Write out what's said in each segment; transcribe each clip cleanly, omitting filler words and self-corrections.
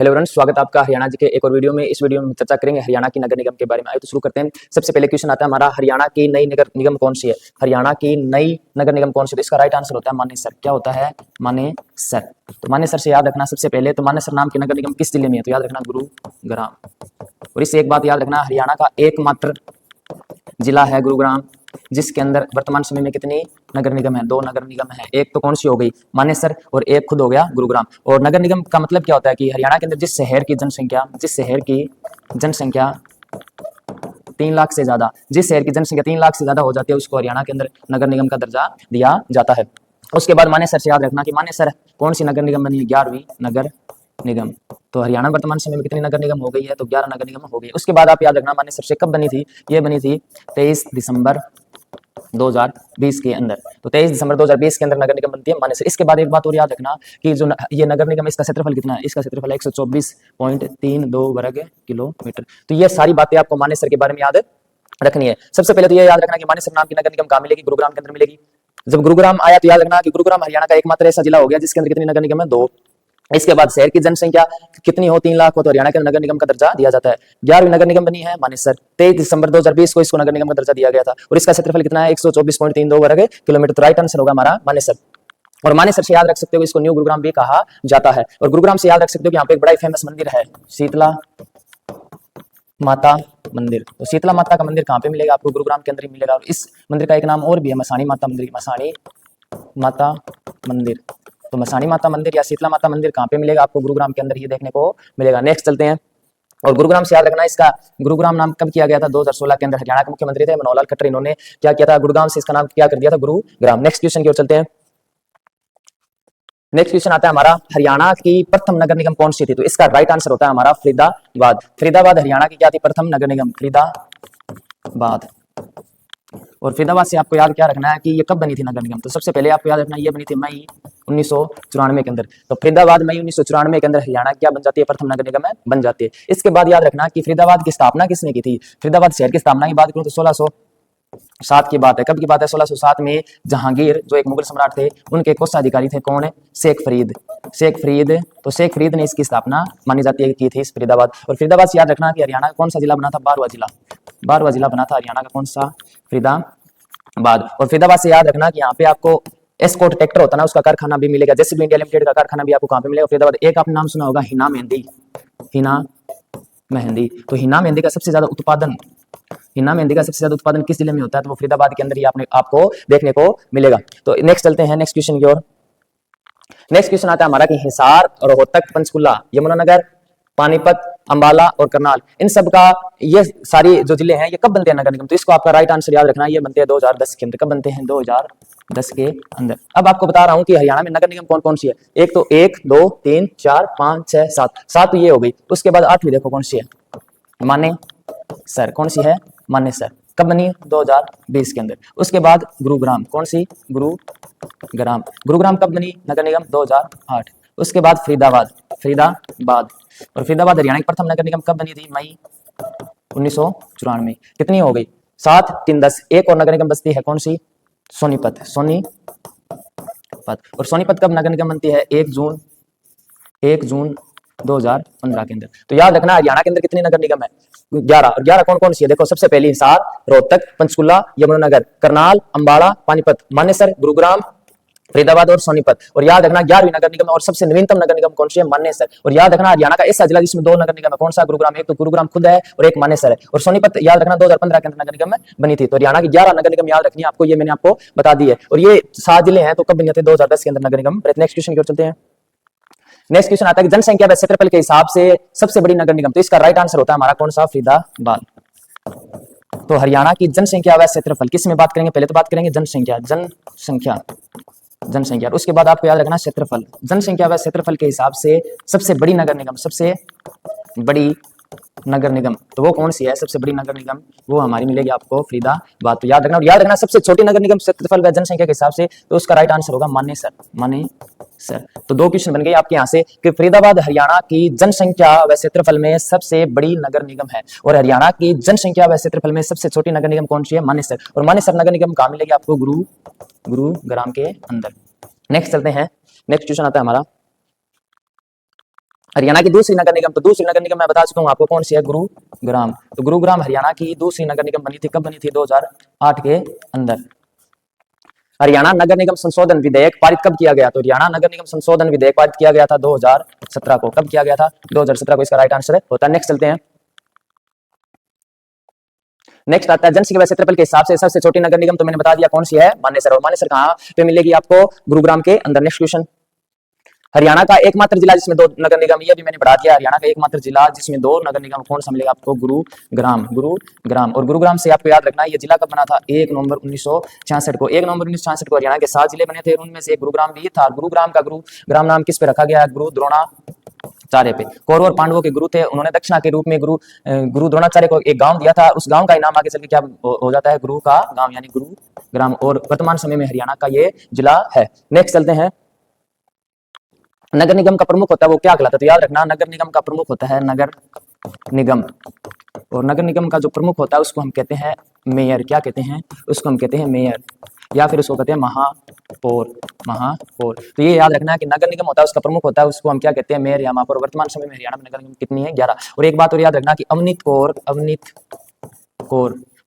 Hello friends, स्वागत है आपका हरियाणा जी के एक और वीडियो में। इस वीडियो में हम चर्चा करेंगे हरियाणा की नगर निगम के बारे में। आइए तो शुरू करते हैं। सबसे पहले क्वेश्चन आता है हमारा, हरियाणा की नई नगर निगम कौन सी है? हरियाणा की नई नगर निगम कौन सी है? तो इसका राइट आंसर होता है मानेसर। क्या होता है? मानेसर। तो मानेसर से याद रखना सबसे पहले, तो मानेसर नाम की नगर निगम किस जिले में है? तो याद रखना गुरुग्राम। और इससे एक बात याद रखना, हरियाणा का एकमात्र जिला है गुरुग्राम, जिसके अंदर वर्तमान समय में कितनी नगर निगम है? 2 नगर निगम है। एक तो कौन सी हो गई? मानेसर, और एक खुद हो गया गुरुग्राम। और नगर निगम का मतलब क्या होता है कि हरियाणा के अंदर जिस शहर की जनसंख्या 3 लाख से ज्यादा, जिस शहर की जनसंख्या 3 लाख से ज्यादा हो जाती है, उसको हरियाणा के अंदर नगर निगम का दर्जा दिया जाता है। उसके बाद मानेसर से याद रखना कि मानेसर कौन सी नगर निगम बनी है? 11वीं नगर निगम। तो हरियाणा वर्तमान समय में कितनी नगर निगम हो गई है? तो 11 नगर निगम हो गई। उसके बाद आप याद रखना मानेसर से कब बनी थी? ये बनी थी 23 दिसंबर 2020 के अंदर। तो 23 दिसंबर 2020 के अंदर नगर निगम बनती है मानेसर। इसके बाद एक बात और याद रखना कि जो ये नगर निगम, इसका क्षेत्रफल कितना है? इसका क्षेत्रफल 124.32 वर्ग किलोमीटर। तो ये सारी बातें आपको मानेसर के बारे में याद रखनी है। सबसे पहले तो ये याद रखना कि मानेसर नाम की नगर निगम कहाँ मिलेगी? गुरुग्राम के अंदर मिलेगी। जब गुरुग्राम आया तो याद रखना कि गुरुग्राम हरियाणा का एकमात्र ऐसा जिला हो गया जिसके अंदर कितनी नगर निगम है? 2। इसके बाद शहर की जनसंख्या कितनी हो? 3 लाख हो, तो हरियाणा के नगर निगम का दर्जा दिया जाता है। 11वीं नगर निगम बनी है मानेसर। 23 दिसंबर 2020 को इसको नगर निगम का दर्जा दिया गया था। और इसका क्षेत्रफल कितना है? 124.32 वर्ग किलोमीटर। तो राइट आंसर होगा हमारा मानेसर। और मानेसर से याद रख सकते हो इसको न्यू गुरुग्राम भी कहा जाता है। और गुरुग्राम से याद रख सकते हो कि यहाँ पे एक बड़ा फेमस मंदिर है, शीतला माता मंदिर। तो शीतला माता का मंदिर कहाँ पे मिलेगा? आपको गुरुग्राम के अंदर ही मिलेगा। और इस मंदिर का एक नाम और भी है, मसाणी माता मंदिर। मसाणी माता मंदिर। तो मसाणी माता मंदिर या शीतला माता मंदिर कहाँ पे मिलेगा? आपको गुरुग्राम के अंदर ही देखने को मिलेगा। नेक्स्ट चलते हैं। और गुरुग्राम से याद रखना, इसका गुरुग्राम नाम कब किया गया था? 2016 के अंदर। हरियाणा के मुख्यमंत्री थे मनोहर लाल खट्टर, इन्होंने क्या किया था? गुरुग्राम से इसका नाम क्या कर दिया था? गुरुग्राम। नेक्स्ट क्वेश्चन की ओर चलते हैं। नेक्स्ट क्वेश्चन आता है हमारा, हरियाणा की प्रथम नगर निगम कौन सी थी? तो इसका राइट आंसर होता है हमारा फरीदाबाद। फरीदाबाद हरियाणा की क्या थी? प्रथम नगर निगम, फरीदाबाद। और फरीदाबाद से आपको याद क्या रखना है कि ये कब बनी थी नगर निगम? तो सबसे पहले आपको याद रखना ये बनी थी मई 1994 के अंदर। तो फरीदाबाद मई 1994 के अंदर हरियाणा क्या बन जाती है? प्रथम नगर निगम बन जाती है। इसके बाद याद रखना कि फरीदाबाद की स्थापना किसने की थी? फरीदाबाद शहर की स्थापना की बात करूं तो 1607 की बात है। कब की बात है? 1607 में जहांगीर जो एक मुगल सम्राट थे, उनके कोषाधिकारी थे कौन? शेख फरीद। तो शेख फरीद ने इसकी स्थापना मानी जाती है की थी इस फरीदाबाद। और फरीदाबाद से याद रखना कि हरियाणा का कौन सा जिला बना था? 12वां जिला बना था हरियाणा का। कौन सा? फरीदाबाद। और फरीदाबाद से याद रखना कि यहाँ पे आपको एस्कॉर्ट ट्रैक्टर होता है ना, उसका कारखाना भी मिलेगा। जेसीबी इंडिया लिमिटेड का कारखाना भी आपको कहाँ पे मिलेगा? फरीदाबाद। एक आपने नाम सुना होगा, हिना मेहंदी। तो हिना मेहंदी का सबसे ज्यादा उत्पादन किस जिले में होता है? तो वो फरीदाबाद के अंदर ही आपको देखने को मिलेगा। तो नेक्स्ट चलते हैं नेक्स्ट क्वेश्चन की ओर। नेक्स्ट क्वेश्चन आता है हमारा कि हिसार, रोहतक, पंचकुला, यमुनानगर, पानीपत, अंबाला और करनाल, इन सब का ये सारी जो जिले हैं ये कब बनते हैं नगर निगम? तो इसको आपका राइट आंसर याद रखना, ये बनते हैं 2010 के अंदर। कब बनते हैं? 2010 के अंदर। अब आपको बता रहा हूं कि हरियाणा में नगर निगम कौन कौन सी है। एक तो 1 2 3 4 5 6 7 तो ये हो गई। उसके बाद 8वीं देखो कौन सी है? मानेसर। कौन सी है? मानेसर। कब बनी? 2020 के अंदर। उसके बाद गुरुग्राम। कौन सी? गुरुग्राम कब बनी नगर निगम? 2008। उसके बाद फरीदाबाद। और फरीदाबाद हरियाणा की प्रथम नगर निगम कब बनी थी? मई 1994। कितनी हो गई? 7 3 10। एक और नगर निगम बचती है, कौन सी? सोनीपत। और सोनीपत कब नगर निगम बनती है? 1 जून 2015 के अंदर। तो याद रखना हरियाणा के अंदर कितनी नगर निगम है? 11। और 11 कौन कौन सी है? देखो, सबसे पहली हिसार, रोहतक, पंचकुला, यमुनानगर, करनाल, अंबाला, पानीपत, मानेसर, गुरुग्राम, फरीदाबाद और सोनीपत। और याद रखना 11वीं नगर निगम और सबसे नवीनतम नगर निगम कौन सी है? मानेसर। और याद रखना हरियाणा का ऐसा जिला जिसमें 2 नगर निगम है, कौन सा? गुरुग्राम। एक तो गुरुग्राम खुद है और एक मानेसर है। और सोनीपत याद रखना 2015 के अंदर नगर निगम बनी थी। तो हरियाणा की 11 नगर निगम याद रखनी है आपको, ये मैंने आपको बता दी है। और ये 7 जिले हैं, तो कब बने थे? 2010 के अंदर नगर निगम। नेक्स्ट क्वेश्चन की ओर चलते हैं। नेक्स्ट क्वेश्चन आता है कि जनसंख्या व क्षेत्रफल के हिसाब से सबसे बड़ी नगर निगम। तो इसका राइट आंसर होता है हमारा कौन सा? फरीदाबाद। तो हरियाणा की जनसंख्या व क्षेत्रफल किस में बात करेंगे? पहले तो बात करेंगे जनसंख्या। उसके बाद आपको याद रखना क्षेत्रफल। जनसंख्या व क्षेत्रफल के हिसाब से सबसे बड़ी नगर निगम तो वो कौन सी है? सबसे बड़ी नगर निगम वो हमारी मिलेगी आपको फरीदाबाद। तो याद रखना। और याद रखना सबसे छोटी नगर निगम क्षेत्रफल व जनसंख्या के हिसाब से, तो उसका राइट आंसर होगा मानेसर। तो 2 क्वेश्चन बन गए आपके यहाँ से कि फरीदाबाद हरियाणा की जनसंख्या व क्षेत्रफल में सबसे बड़ी नगर निगम है, और हरियाणा की जनसंख्या व क्षेत्रफल में सबसे छोटी नगर निगम कौन सी है? मानेसर। और मानेसर नगर निगम कहाँ मिलेगी आपको? गुरुग्राम के अंदर। नेक्स्ट चलते हैं। नेक्स्ट क्वेश्चन आता है हमारा, हरियाणा की दूसरी नगर निगम, तो दूसरी नगर निगम मैं बता चुका हूं आपको कौन सी है, गुरुग्राम। तो गुरुग्राम हरियाणा की दूसरी नगर निगम बनी थी, कब बनी थी, 2008 के अंदर। हरियाणा नगर निगम संशोधन विधेयक पारित कब किया गया, तो हरियाणा नगर निगम संशोधन विधेयक पारित किया गया था 2017 को। कब किया गया था, 2017 को, इसका राइट आंसर होता है। नेक्स्ट चलते हैं। नेक्स्ट आता है जनसंख्या व क्षेत्रफल के हिसाब से सबसे छोटी नगर निगम, तो मैंने बता दिया कौन सी है, मानेसर। और मानेसर कहां पे मिलेगी आपको, गुरुग्राम के अंदर। नेक्स्ट क्वेश्चन, हरियाणा का एकमात्र जिला जिसमें 2 नगर निगम, ये भी मैंने बढ़ा दिया। हरियाणा का एकमात्र जिला जिसमें 2 नगर निगम, कौन सा मिलेगा आपको, गुरुग्राम। और गुरुग्राम से आपको याद रखना, ये जिला कब बना था, 1 नवंबर 1966 को। 1 नवंबर 1966 को हरियाणा के 7 जिले बने थे, उनमें से एक गुरुग्राम भी था। गुरुग्राम का गुरुग्राम नाम किस पे रखा गया, गुरु द्रोणाचार्य पे। कौरव और पांडवों के गुरु थे, उन्होंने दक्षिणा के रूप में गुरु द्रोणाचार्य को एक गांव दिया था। उस गांव का नाम आगे चल के क्या हो जाता है, गुरु का गांव, यानी गुरुग्राम। और वर्तमान समय में हरियाणा का ये जिला है। नेक्स्ट चलते हैं, नगर निगम का प्रमुख होता है वो क्या कहलाता है, तो याद रखना नगर निगम का प्रमुख होता है नगर निगम। और नगर निगम का जो प्रमुख होता है उसको हम कहते हैं मेयर। क्या कहते हैं, उसको हम कहते हैं मेयर, या फिर उसको कहते हैं महापौर। तो ये याद रखना है कि नगर निगम होता है उसका प्रमुख होता है, उसको हम क्या कहते हैं, मेयर या महापौर। वर्तमान समय में हरियाणा में नगर निगम कितनी है, 11। और एक बात और याद रखना कि अवनीत कौर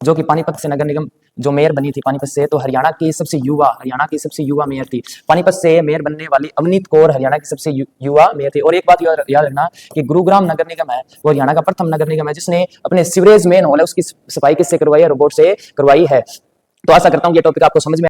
जो कि पानीपत से नगर निगम जो मेयर बनी थी पानीपत से, तो हरियाणा की सबसे युवा मेयर थी। पानीपत से मेयर बनने वाली अवनीत कौर हरियाणा की सबसे युवा मेयर थी। और एक बात याद रखना कि गुरुग्राम नगर निगम है वो हरियाणा का प्रथम नगर निगम है जिसने अपने सीवरेज मेन हॉल है उसकी सफाई किससे करवाई है, रोबोट से करवाई है। तो आशा करता हूँ ये टॉपिक आपको समझ में